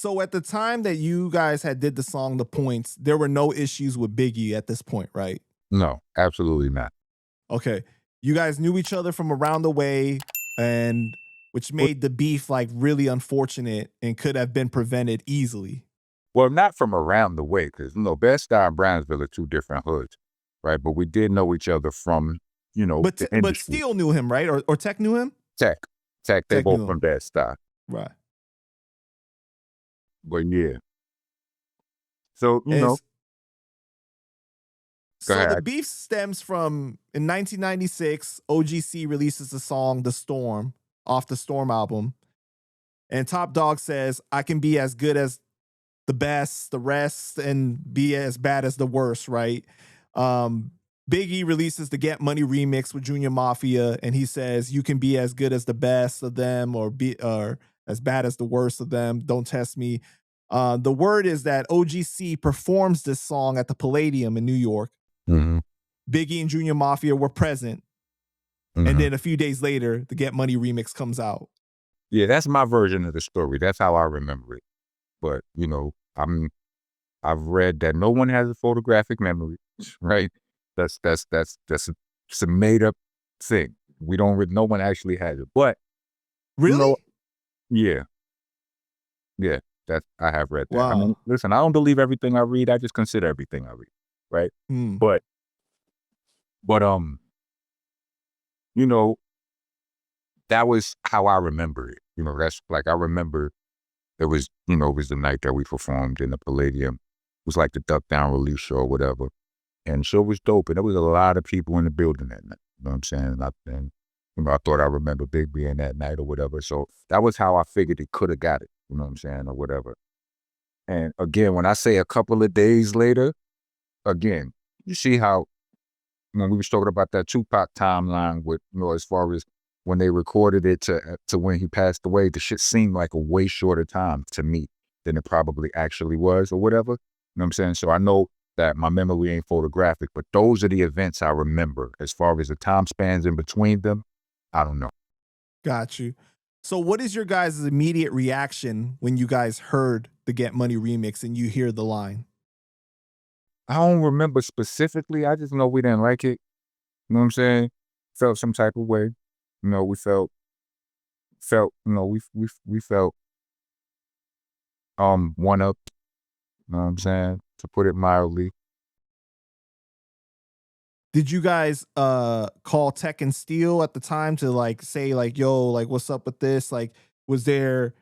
So at the time that you guys had did the song The Points, there were no issues with Biggie at this point, right? No, absolutely not. Okay. You guys knew each other from around the way, and which made the beef like really unfortunate and could have been prevented easily. Well, not from around the way, because, Bed-Stuy and Brownsville are two different hoods, right? But we did know each other from, But the but industry. Steele knew him, right? Or Tech knew him? Tech, they Tech both knew from him. Bed-Stuy. Right. But yeah. So, Is go So ahead. the beef stems from in 1996, OGC releases the song The Storm off the Storm album. And Top Dog says, I can be as good as the best, the rest, and be as bad as the worst, right? Biggie releases the Get Money remix with Junior M.A.F.I.A, and he says, you can be as good as the best of them or as bad as the worst of them. Don't test me. The word is that OGC performs this song at the Palladium in New York. Mm-hmm. Biggie and Junior M.A.F.I.A were present. Mm-hmm. And then a few days later, the Get Money remix comes out. Yeah, that's my version of the story. That's how I remember it. But, I've read that no one has a photographic memory, right? That's a made up thing. No one actually has it. But Really? Yeah, that I have read that. Wow. I mean, listen, I don't believe everything I read. I just consider everything I read, right? But that was how I remember it. That's like I remember it was the night that we performed in the Palladium. It was like the Duck Down release show or whatever. And the show was dope. And there was a lot of people in the building that night. You know what I'm saying? I thought I remember Big being that night or whatever. So that was how I figured he could have got it. You know what I'm saying? Or whatever. And again, when I say a couple of days later, again, you see how when we was talking about that Tupac timeline with, as far as when they recorded it to when he passed away, the shit seemed like a way shorter time to me than it probably actually was or whatever. You know what I'm saying? So I know that my memory ain't photographic, but those are the events I remember. As far as the time spans in between them, I don't know. Got you. So what is your guys' immediate reaction when you guys heard the Get Money remix and you hear the line? I don't remember specifically. I just know we didn't like it. You know what I'm saying? Felt some type of way. We felt, we felt one up. You know what I'm saying? To put it mildly. Did you guys call Tech and Steel at the time to like say like, yo, like what's up with this? Like, was there?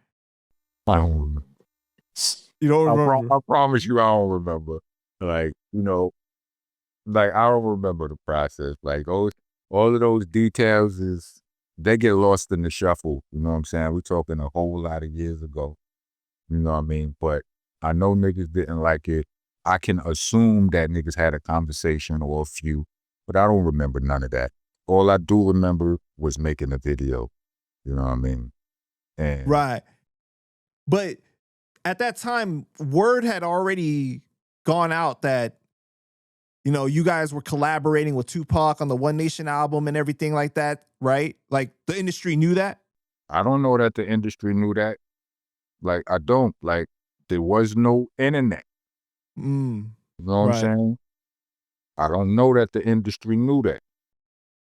I don't remember. You don't remember? I promise you, I don't remember. Like, like I don't remember the process. Like all of those details they get lost in the shuffle. You know what I'm saying? We're talking a whole lot of years ago. You know what I mean? But I know niggas didn't like it. I can assume that niggas had a conversation or a few, but I don't remember none of that. All I do remember was making a video. You know what I mean? And right. But at that time, word had already gone out that, you guys were collaborating with Tupac on the One Nation album and everything like that, right? Like the industry knew that? I don't know that the industry knew that. Like, I don't. Like, there was no internet. You know what I'm saying? I don't know that the industry knew that.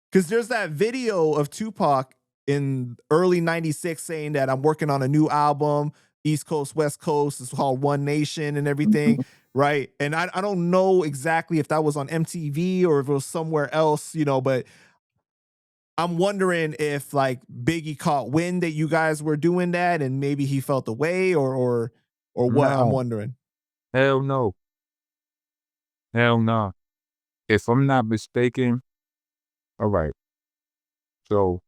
Because there's that video of Tupac in early 96 saying that I'm working on a new album, East Coast, West Coast, it's called One Nation and everything, right? And I don't know exactly if that was on MTV or if it was somewhere else, but I'm wondering if like Biggie caught wind that you guys were doing that and maybe he felt the way or what. No. I'm wondering. Hell no. Hell no. If I'm not mistaken, all right. So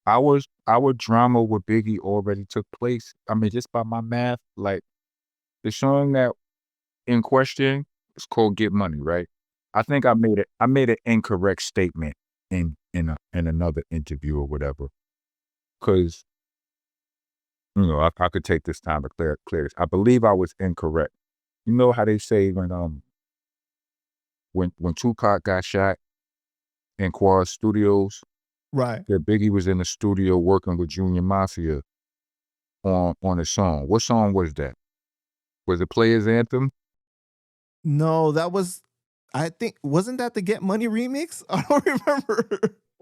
our drama with Biggie already took place. I mean, just by my math, like the song that in question is called "Get Money," right? I think I made an incorrect statement in another interview or whatever, because I could take this time to clear this. I believe I was incorrect. You know how they say when Tupac got shot in Quad Studios, Right. that Biggie was in the studio working with Junior M.A.F.I.A, on a song. What song was that? Was it Players Anthem? No, that was, I think, wasn't that the Get Money remix? I don't remember.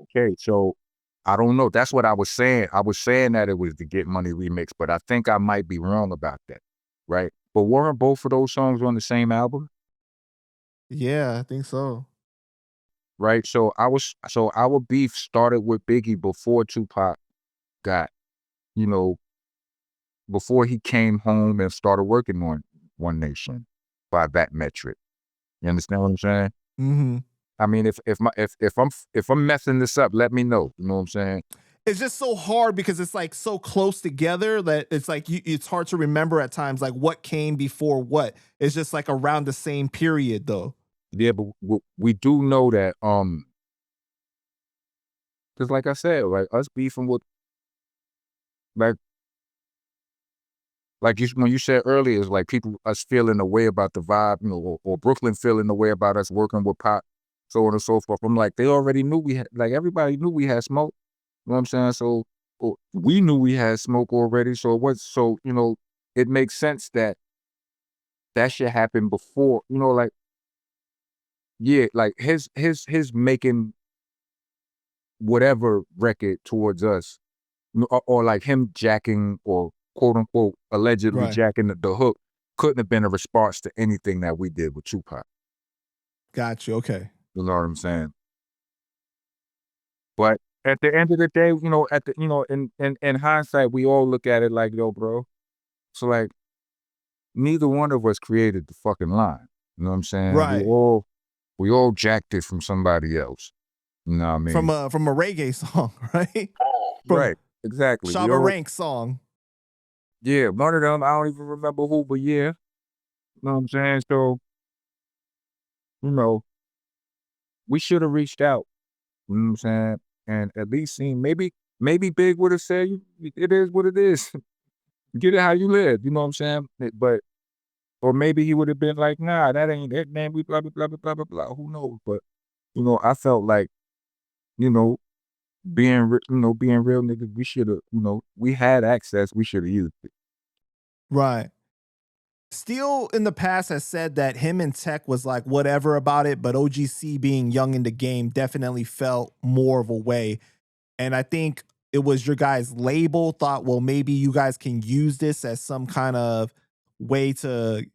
Okay, so I don't know. That's what I was saying. I was saying that it was the Get Money remix, but I think I might be wrong about that, right? But weren't both of those songs on the same album? Yeah, I think so. Right? So our beef started with Biggie before Tupac got, you know, before he came home and started working on One Nation by that metric. You understand what I'm saying? Mm-hmm. I mean, if I'm messing this up, let me know. You know what I'm saying? It's just so hard because it's like so close together that it's like it's hard to remember at times like what came before what. It's just like around the same period though. Yeah, but we do know that because like I said, like us beefing with like when you said earlier, it's like people us feeling the way about the vibe, you know, or Brooklyn feeling the way about us working with Pop, so on and so forth. I'm like, they already knew we had, like everybody knew we had smoke. You know what I'm saying? So we knew we had smoke already. So you know, it makes sense that that should happen before, you know, like, yeah, like his making whatever record towards us, or like him jacking or quote unquote allegedly Right. jacking the hook couldn't have been a response to anything that we did with Tupac. Got you. Okay. You know what I'm saying? But at the end of the day, you know, in hindsight, we all look at it like, yo, bro. So like, neither one of us created the fucking line. You know what I'm saying? Right. We all jacked it from somebody else. You know what I mean? From a reggae song, right? From Right. Exactly. We Shabba all, Rank song. yeah, one of them, I don't even remember who, but yeah. You know what I'm saying? So, you know, we should have reached out. You know what I'm saying? And at least seen, maybe Big would have said, it is what it is. Get it how you live. You know what I'm saying? But, or maybe he would have been like, nah, that ain't it, man. We blah, blah, blah, blah, blah, blah, blah. Who knows? But, you know, I felt like, you know, being real niggas, we should have, you know, we had access, we should have used it. Right. Steel in the past has said that him and Tech was like whatever about it, but OGC being young in the game definitely felt more of a way. And I think it was your guys' label thought, well, maybe you guys can use this as some kind of way to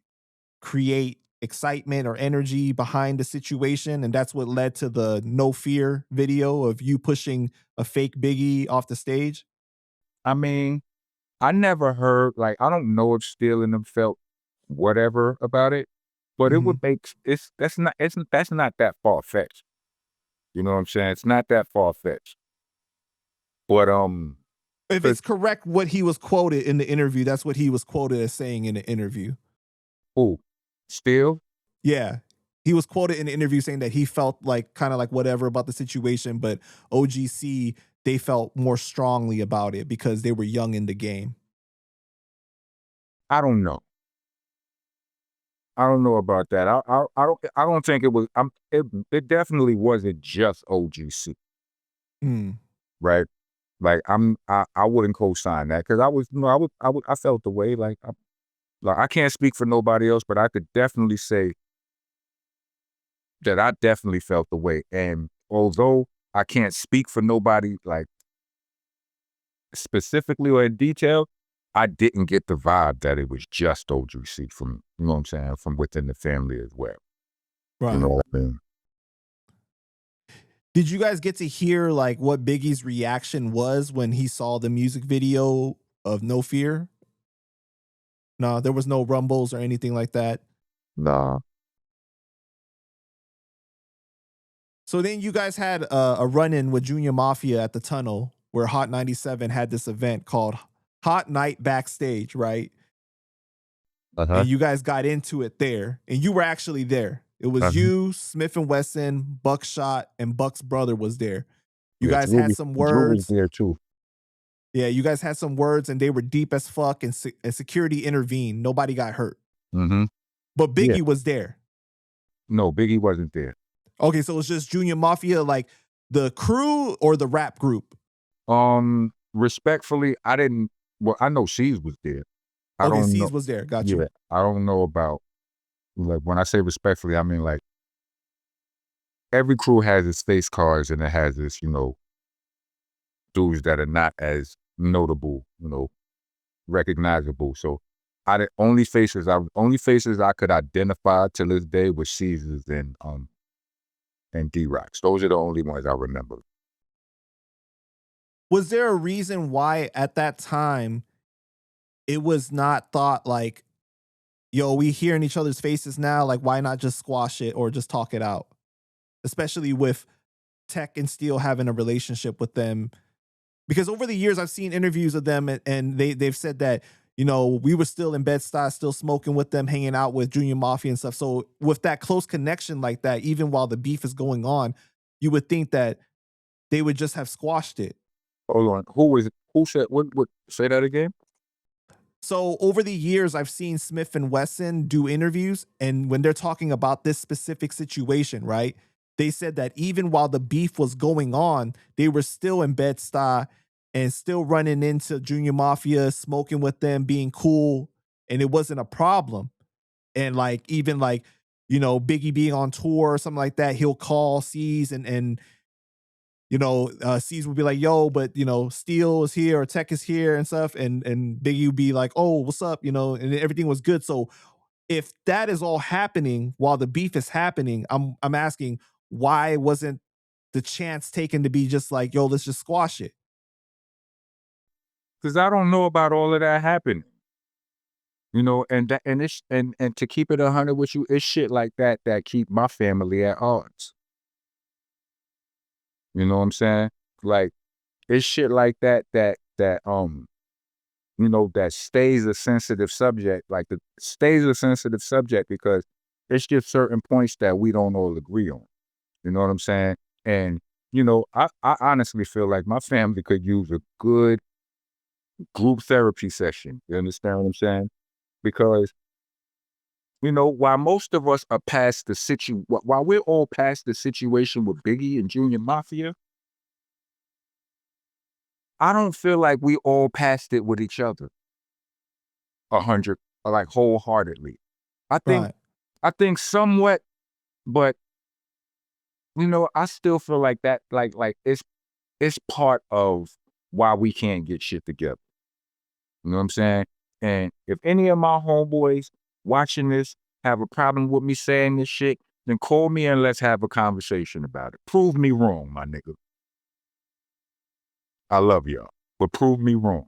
create excitement or energy behind the situation. And that's what led to the No Fear video of you pushing a fake Biggie off the stage. I mean, I never heard, like, I don't know if Steel and them felt whatever about it, but it Mhm. would make, that's not that far-fetched. You know what I'm saying? It's not that far-fetched. But, If 'cause it's correct what he was quoted in the interview, that's what he was quoted as saying in the interview. who? Steel? Yeah. He was quoted in the interview saying that he felt like kind of like whatever about the situation, but OGC, they felt more strongly about it because they were young in the game. I don't know. I don't know about that. I don't think it was, it definitely wasn't just OGC, Mm. right? Like, I wouldn't co-sign that, 'cause I was, you know, I felt the way, like, I can't speak for nobody else, but I could definitely say that I definitely felt the way. And although I can't speak for nobody, like, specifically or in detail, I didn't get the vibe that it was just OGC from, you know what I'm saying, from within the family as well. You know Right. what I mean? Did you guys get to hear like what Biggie's reaction was when he saw the music video of No Fear? No, there was no rumbles or anything like that. Nah. So then you guys had a run-in with Junior Mafia at the tunnel where Hot 97 had this event called Hot Night Backstage, right? Uh-huh. And you guys got into it there, and you were actually there. It was Uh-huh. you, Smith and Wesson, Buckshot, and Buck's brother was there. You Yeah, guys had some Drew was words. there too. Yeah, you guys had some words, and they were deep as fuck, and, and security intervened. Nobody got hurt, Mm-hmm. but Yeah. Biggie was there. No, Biggie wasn't there. Okay, so it's just Junior Mafia, like the crew or the rap group. Respectfully, Well, I know C's was there. I Okay, don't know. C's was there. Got you. Yeah, I don't know about, like, when I say respectfully, I mean, like, every crew has its face cards and it has its, dudes that are not as notable, recognizable. So only faces I could identify to this day was Caesars and D-Rocks. Those are the only ones I remember. Was there a reason why at that time it was not thought like, yo, we hearing each other's faces now, like why not just squash it or just talk it out? Especially with Tech and Steel having a relationship with them. Because over the years I've seen interviews of them and they've said that, we were still in Bed-Stuy, still smoking with them, hanging out with Junior M.A.F.I.A and stuff. So with that close connection like that, even while the beef is going on, you would think that they would just have squashed it. Hold on. Who said what say that again? So over the years, I've seen Smith and Wesson do interviews, and when they're talking about this specific situation, right? They said that even while the beef was going on, they were still in Bed-Stuy and still running into Junior M.A.F.I.A, smoking with them, being cool, and it wasn't a problem. And like even like, Biggie being on tour or something like that, he'll call C's and C's would be like, yo, but Steel is here or Tech is here and stuff. And Biggie would be like, oh, what's up? And everything was good. So if that is all happening while the beef is happening, I'm asking why wasn't the chance taken to be just like, yo, let's just squash it? Because I don't know about all of that happening. And to keep it 100 with you, it's shit like that that keep my family at odds. You know what I'm saying? Like, it's shit like that that stays a sensitive subject. Like, it stays a sensitive subject because it's just certain points that we don't all agree on. You know what I'm saying? And, I honestly feel like my family could use a good group therapy session. You understand what I'm saying? Because, while most of us are past while we're all past the situation with Biggie and Junior M.A.F.I.A, I don't feel like we all passed it with each other 100, like wholeheartedly. I think, Right. I think somewhat, but I still feel like that, like it's part of why we can't get shit together. You know what I'm saying? And if any of my homeboys watching this have a problem with me saying this shit, then call me and let's have a conversation about it. Prove me wrong, my nigga. I love y'all, but prove me wrong.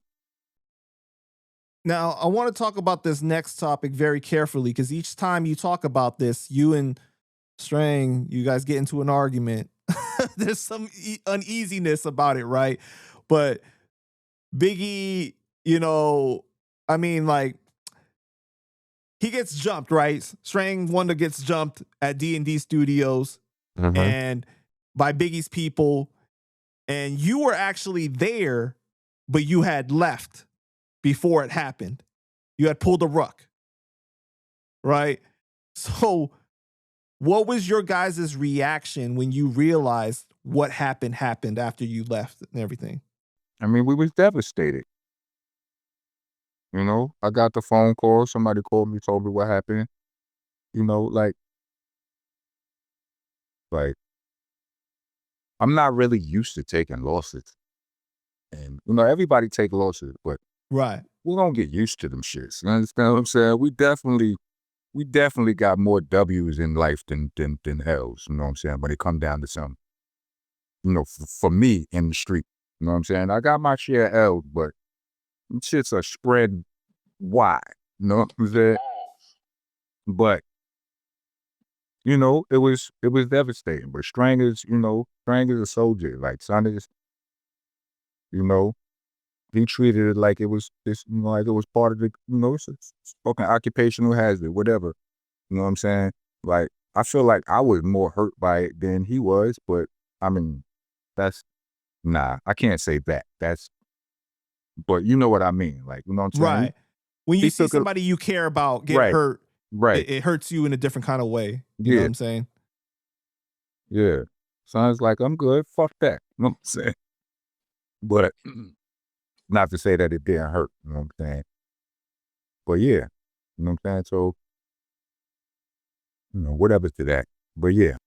Now, I want to talk about this next topic very carefully because each time you talk about this, you and Strang, you guys get into an argument. There's some uneasiness about it, right? But Biggie, I mean, like, he gets jumped, right? Strang Wonder gets jumped at D&D Studios and by Biggie's people, and you were actually there, but you had left before it happened. You had pulled a ruck, right? So what was your guys' reaction when you realized what happened after you left and everything? I mean, we was devastated. I got the phone call. Somebody called me, told me what happened. Like I'm not really used to taking losses. And, everybody take losses, but Right. we don't get used to them shits. You understand what I'm saying? We definitely got more W's in life than L's. You know what I'm saying? When it come down to something, for me in the street, you know what I'm saying? I got my share of L's, but them shits are spread wide. You know what I'm saying? But, it was devastating. But Strang is a soldier. Like, son is, he treated it like it was this, like it was part of the, it's a fucking occupational hazard, whatever. You know what I'm saying? Like, I feel like I was more hurt by it than he was, but I mean, I can't say that. But you know what I mean? Like, you know what I'm saying? Right. When you He see took it, somebody you care about get right, hurt, right. it hurts you in a different kind of way. You know what Yeah, I'm saying? yeah. Sounds like I'm good. Fuck that. You know what I'm saying? But Not to say that it didn't hurt, you know what I'm saying? But yeah, you know what I'm saying? So, whatever to that. But yeah.